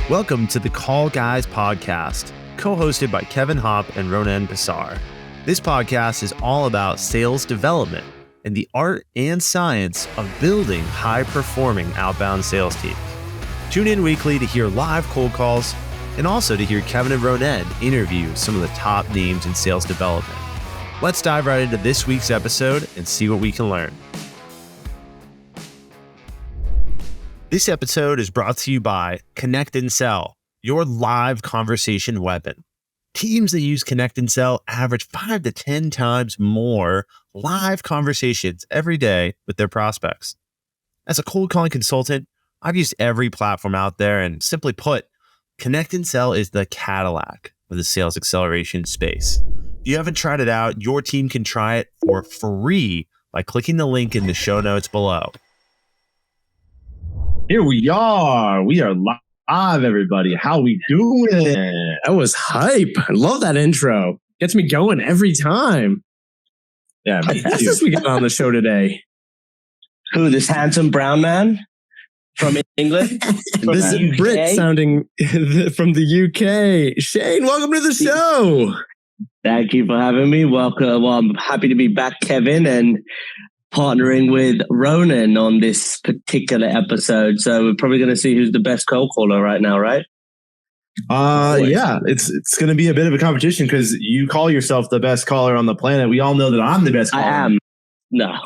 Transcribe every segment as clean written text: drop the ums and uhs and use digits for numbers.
Welcome to the Call Guys podcast, co-hosted by Kevin Hopp and Ronen. This podcast is all about sales development and the art and science of building high-performing outbound sales teams. Tune in weekly to hear live cold calls and also to hear Kevin and Ronen interview some of the top names in sales development. Let's dive right into this week's episode and see what we can learn. This episode is brought to you by Connect and Sell, your live conversation weapon. Teams that use Connect and Sell average 5 to 10 times more live conversations every day with their prospects. As a cold calling consultant, I've used every platform out there, and simply put, Connect and Sell is the Cadillac of the sales acceleration space. If you haven't tried it out, your team can try it for free by clicking the link in the show notes below. Here we are. We are live, everybody. How we doing? That was hype. I love that intro. Gets me going every time. Yeah, How fast is we get on the show today? Who, this handsome brown man from England? From This is Brit sounding from the UK. Shane, welcome to the show. Thank you for having me. Welcome. Well, I'm happy to be back, Kevin, and partnering with Ronen on this particular episode. So we're probably going to see who's the best cold caller right now, right? Yeah, it's going to be a bit of a competition because you call yourself the best caller on the planet. We all know that I'm the best caller. I am. No.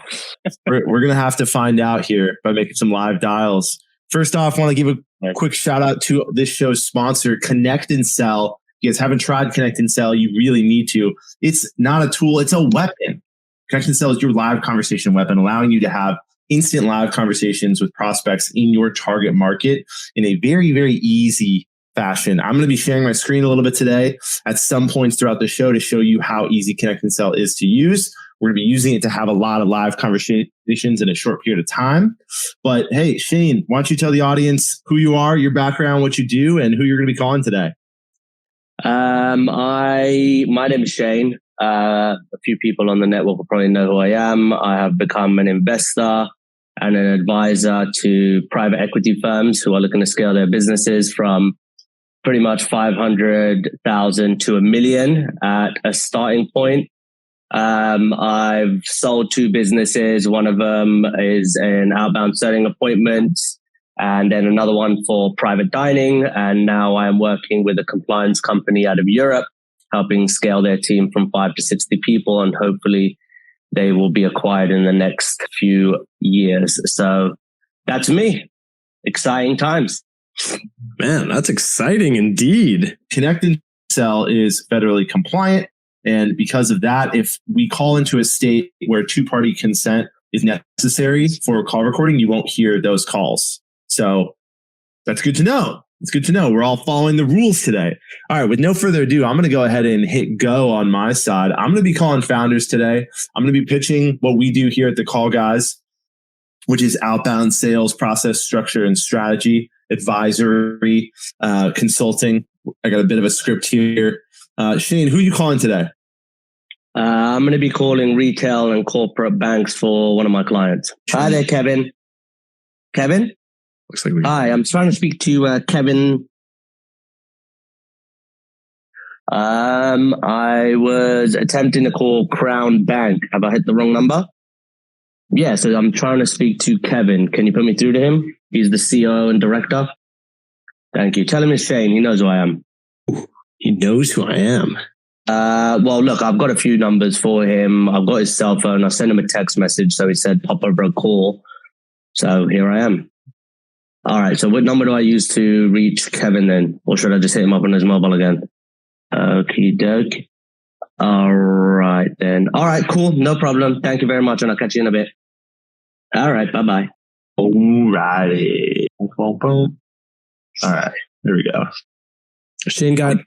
We're going to have to find out here by making some live dials. First off, I want to give a quick shout out to this show's sponsor, Connect and Sell. If you guys haven't tried Connect and Sell, you really need to. It's not a tool, it's a weapon. Connect and Sell is your live conversation weapon, allowing you to have instant live conversations with prospects in your target market in a very, very easy fashion. I'm going to be sharing my screen a little bit today at some points throughout the show to show you how easy Connect and Sell is to use. We're going to be using it to have a lot of live conversations in a short period of time. But hey, Shane, why don't you tell the audience who you are, your background, what you do, and who you're going to be calling today? My name is Shane. A few people on the network will probably know who I am. I have become an investor and an advisor to private equity firms who are looking to scale their businesses from pretty much 500,000 to $1 million at a starting point. I've sold 2 businesses. One of them is an outbound selling appointments, and then another one for private dining. And now I'm working with a compliance company out of Europe, helping scale their team from 5 to 60 people. And hopefully they will be acquired in the next few years. So that's me. Exciting times. Man, that's exciting indeed. Connect and Sell is federally compliant. And because of that, if we call into a state where 2-party consent is necessary for a call recording, you won't hear those calls. So that's good to know. It's good to know. We're all following the rules today. All right. With no further ado, I'm going to go ahead and hit go on my side. I'm going to be calling founders today. I'm going to be pitching what we do here at the Call Guys, which is outbound sales process, structure, and strategy, advisory, consulting. I got a bit of a script here. Shane, who are you calling today? I'm going to be calling retail and corporate banks for one of my clients. Hi there, Kevin. Kevin? Looks like Hi, I'm trying to speak to Kevin. I was attempting to call Crown Bank. Have I hit the wrong number? Yeah, so I'm trying to speak to Kevin. Can you put me through to him? He's the CEO and director. Thank you. Tell him it's Shane. He knows who I am. he knows who I am. Well, look, I've got a few numbers for him. I've got his cell phone. I sent him a text message, so he said pop over a call. So here I am. All right. So what number do I use to reach Kevin then? Or should I just hit him up on his mobile again? Okie doke. All right then. All right, cool. No problem. Thank you very much. And I'll catch you in a bit. All right. Bye-bye. All righty. All right. There we go. Shane got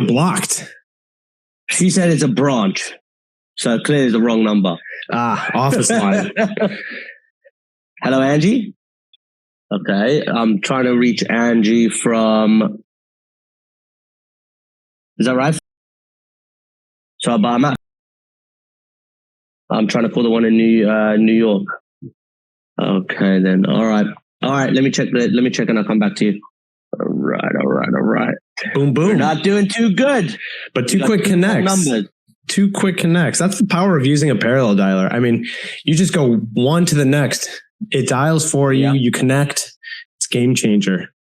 blocked. She said it's a branch. So clearly it's the wrong number. Office line. Hello, Angie. Okay, I'm trying to reach Angie from. Is that right? So, but I'm trying to call the one in New York. Okay, then. All right. Let me check and I'll come back to you. All right. Boom, boom. We're not doing too good. But two quick connects. Numbers. 2 quick connects. That's the power of using a parallel dialer. I mean, you just go one to the next. It dials for you. Yeah. You connect. It's game changer.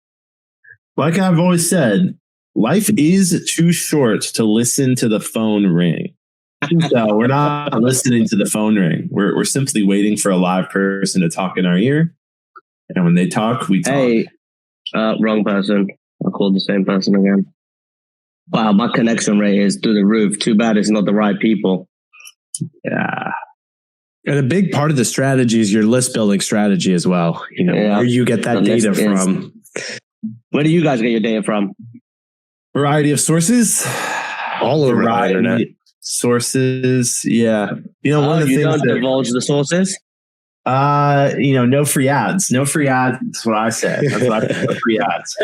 Like I've always said, life is too short to listen to the phone ring. So we're not listening to the phone ring. We're simply waiting for a live person to talk in our ear. And when they talk, we talk. Hey, wrong person. I called the same person again. Wow, my connection rate is through the roof. Too bad it's not the right people. Yeah. And a big part of the strategy is your list building strategy as well. You know, where you get that data from. Where do you guys get your data from? Variety of sources. All over the internet. Sources. Yeah. You know, one of the you things don't divulge the sources? No free ads. No free ads. That's what I said. That's what I said. No free ads.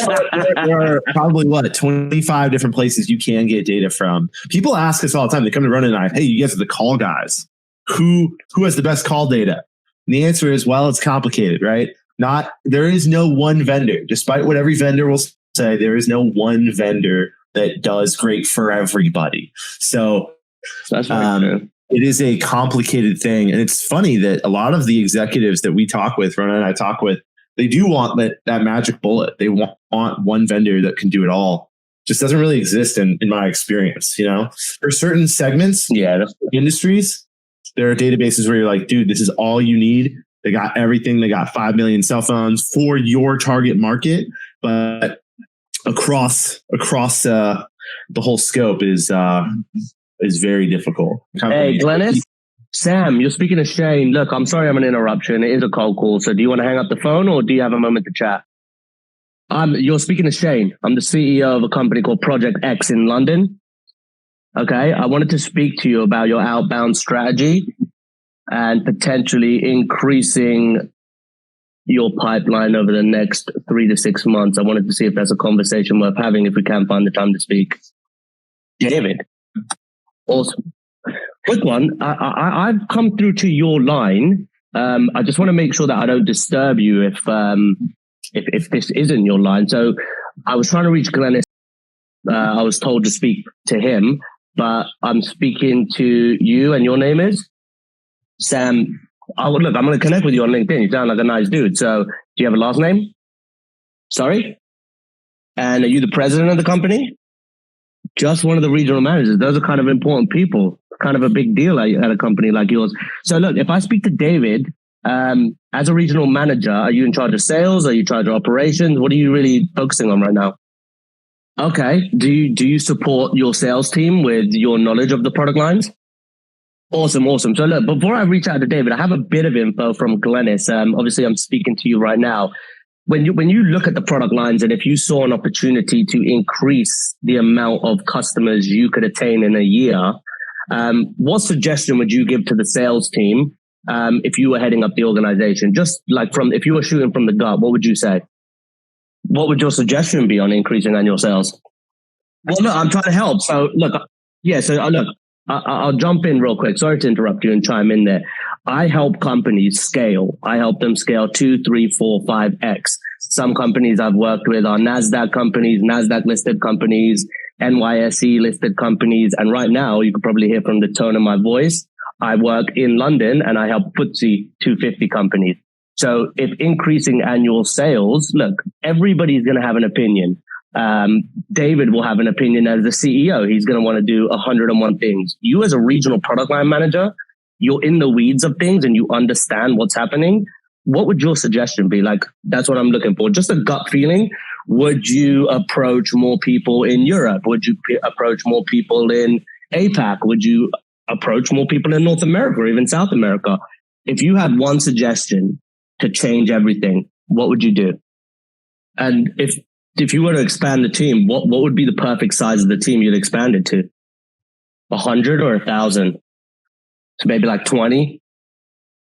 There are probably 25 different places you can get data from. People ask us all the time. They come to Ronen and I, hey, you guys are the call guys. Who has the best call data? And the answer is, well, it's complicated, right? There is no one vendor. Despite what every vendor will say, there is no one vendor that does great for everybody. So that's true. It is a complicated thing. And it's funny that a lot of the executives that we talk with, Ronen and I talk with, they do want that magic bullet. They want one vendor that can do it all. Just doesn't really exist in my experience. You know, for certain segments, industries, there are databases where you're like, dude, this is all you need. They got everything. They got 5 million cell phones for your target market. But across the whole scope is very difficult. Hey, Glennis, Sam, you're speaking to Shane. Look, I'm sorry I'm an interruption. It is a cold call. So do you want to hang up the phone or do you have a moment to chat? You're speaking to Shane. I'm the CEO of a company called Project X in London. Okay. I wanted to speak to you about your outbound strategy and potentially increasing your pipeline over the next 3 to 6 months. I wanted to see if that's a conversation worth having if we can find the time to speak. David. Awesome. Quick one. I've come through to your line. I just want to make sure that I don't disturb you if this isn't your line. So I was trying to reach Glennis. I was told to speak to him, but I'm speaking to you, and your name is Sam. Look, I'm going to connect with you on LinkedIn. You sound like a nice dude. So do you have a last name? Sorry? And are you the president of the company? Just one of the regional managers. Those are kind of important people, kind of a big deal at a company like yours. So look, if I speak to David, as a regional manager, are you in charge of sales? Are you in charge of operations? What are you really focusing on right now? Okay. Do you support your sales team with your knowledge of the product lines? Awesome. So look, before I reach out to David, I have a bit of info from Glennis. Obviously, I'm speaking to you right now. When you look at the product lines, and if you saw an opportunity to increase the amount of customers you could attain in a year, what suggestion would you give to the sales team if you were heading up the organization? Just like if you were shooting from the gut, what would you say? What would your suggestion be on increasing annual sales? Well, look, I'm trying to help. So look, I'll jump in real quick. Sorry to interrupt you and chime in there. I help companies scale. I help them scale 2, 3, 4, 5x. Some companies I've worked with are NASDAQ companies, NASDAQ listed companies, NYSE listed companies. And right now, you can probably hear from the tone of my voice, I work in London and I help FTSE 250 companies. So if increasing annual sales, look, everybody's going to have an opinion. David will have an opinion as the CEO. He's going to want to do 101 things. You as a regional product line manager, you're in the weeds of things and you understand what's happening. What would your suggestion be? Like, that's what I'm looking for. Just a gut feeling. Would you approach more people in Europe? Would you approach more people in APAC? Would you approach more people in North America or even South America? If you had one suggestion to change everything, what would you do? And if you were to expand the team, what would be the perfect size of the team you'd expand it to? 100 or 1,000? So maybe like 20?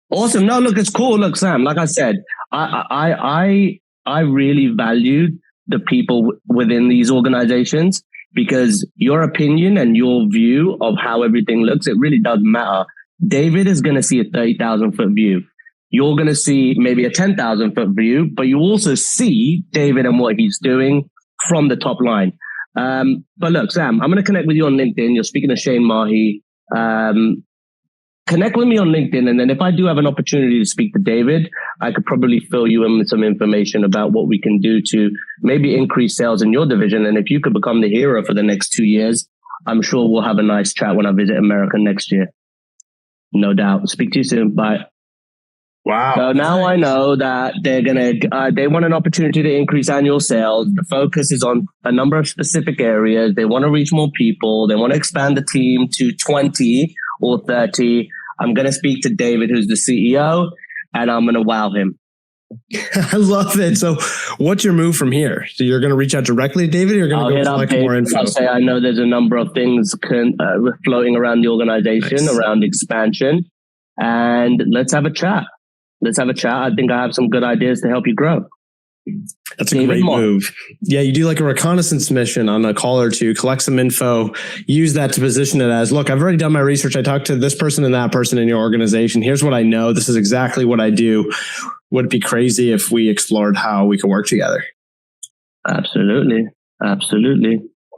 Awesome. No, look, it's cool. Look, Sam, like I said, I really value the people within these organizations because your opinion and your view of how everything looks, it really does matter. David is going to see a 30,000 foot view. you're going to see maybe a 10,000 foot view, but you also see David and what he's doing from the top line. But look, Sam, I'm going to connect with you on LinkedIn. You're speaking to Shane Mahi. Connect with me on LinkedIn. And then if I do have an opportunity to speak to David, I could probably fill you in with some information about what we can do to maybe increase sales in your division. And if you could become the hero for the next 2 years, I'm sure we'll have a nice chat when I visit America next year. No doubt. Speak to you soon. Bye. Wow. So now I know that they want an opportunity to increase annual sales. The focus is on a number of specific areas. They want to reach more people. They want to expand the team to 20 or 30. I'm going to speak to David, who's the CEO, and I'm going to wow him. I love it. So what's your move from here? So you're going to reach out directly to David, or you're going to go collect more info? I'll say I know there's a number of things floating around the organization, around expansion, and let's have a chat. I think I have some good ideas to help you grow. That's a great move. Yeah, you do like a reconnaissance mission on a call or two, collect some info, use that to position it as, look, I've already done my research. I talked to this person and that person in your organization. Here's what I know. This is exactly what I do. Would it be crazy if we explored how we could work together? Absolutely. I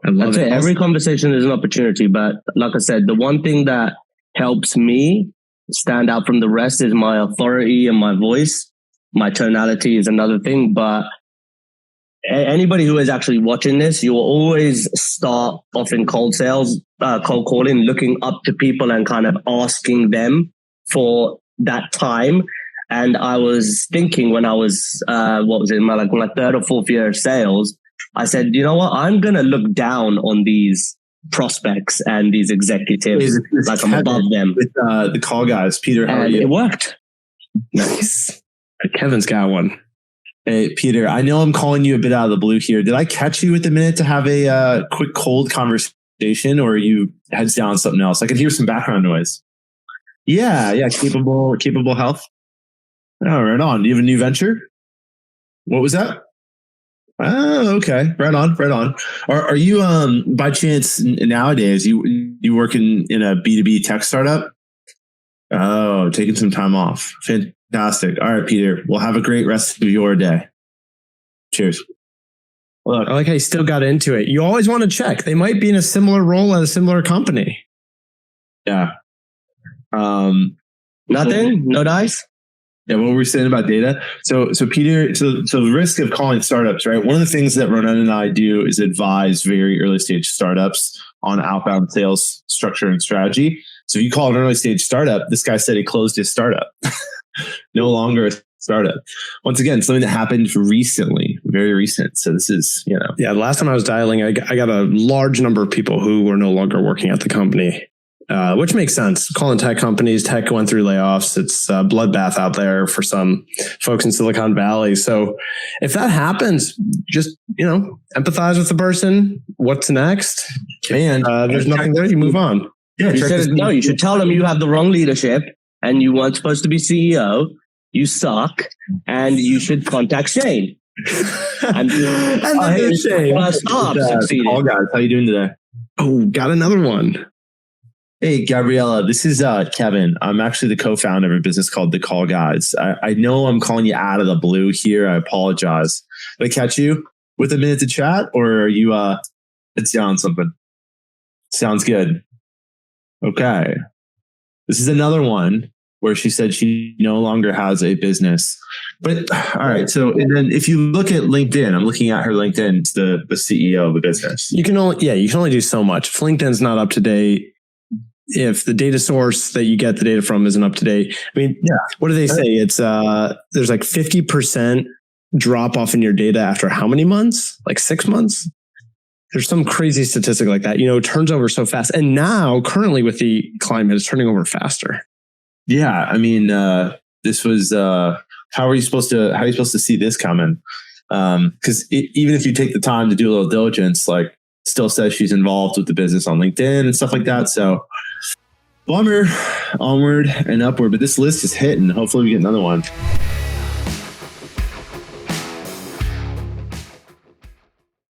love it. Every conversation is an opportunity, but like I said, the one thing that helps me stand out from the rest is my authority and my voice. My tonality is another thing, but anybody who is actually watching this, you will always start off in cold calling, looking up to people and kind of asking them for that time. And I was thinking when I was, my third or fourth year of sales, I said, you know what? I'm going to look down on these prospects and these executives like I'm above them. With the call guys, Peter, how are you? It worked. Nice. Kevin's got one. Hey, Peter, I know I'm calling you a bit out of the blue here. Did I catch you with a minute to have a quick cold conversation, or are you heads down on something else? I could hear some background noise. Yeah. Capable health. Oh, right on. Do you have a new venture? What was that? Oh, okay. Right on. Are you, by chance nowadays, you working in a B2B tech startup? Oh, taking some time off. Fantastic. All right, Peter, we'll have a great rest of your day. Cheers. Look, I like how you still got into it. You always want to check. They might be in a similar role at a similar company. Yeah. Nothing? No dice? Yeah, what were we saying about data? So Peter, so the risk of calling startups, right? One of the things that Ronen and I do is advise very early stage startups on outbound sales structure and strategy. So if you call an early stage startup, this guy said he closed his startup. No longer a startup. Once again, something that happened recently, very recent. So this is, Yeah, the last time I was dialing, I got a large number of people who were no longer working at the company. Which makes sense. Calling tech companies, tech going through layoffs. It's a bloodbath out there for some folks in Silicon Valley. So if that happens, just, empathize with the person. What's next? And there's nothing there. You move on. Yeah, you should tell them you have the wrong leadership and you weren't supposed to be CEO. You suck. And you should contact Shane. and then Shane. All guys, how you doing today? Oh, got another one. Hey, Gabriella, this is Kevin. I'm actually the co-founder of a business called The Call Guides. I know I'm calling you out of the blue here. I apologize. Did I catch you with a minute to chat, or are you it's down something? Sounds good. Okay. This is another one where she said she no longer has a business. But all right. So, and then if you look at LinkedIn, I'm looking at her LinkedIn, it's the CEO of the business. You can only do so much. If LinkedIn's not up to date, if the data source that you get the data from isn't up to date, what do they say? It's there's like 50% drop off in your data after how many months? Like 6 months? There's some crazy statistic like that. It turns over so fast. And now currently with the climate, it's turning over faster. Yeah. I mean, this was, how are you supposed to see this coming? Because even if you take the time to do a little diligence, like still says she's involved with the business on LinkedIn and stuff like that. So bummer, onward and upward, but this list is hitting. Hopefully we get another one.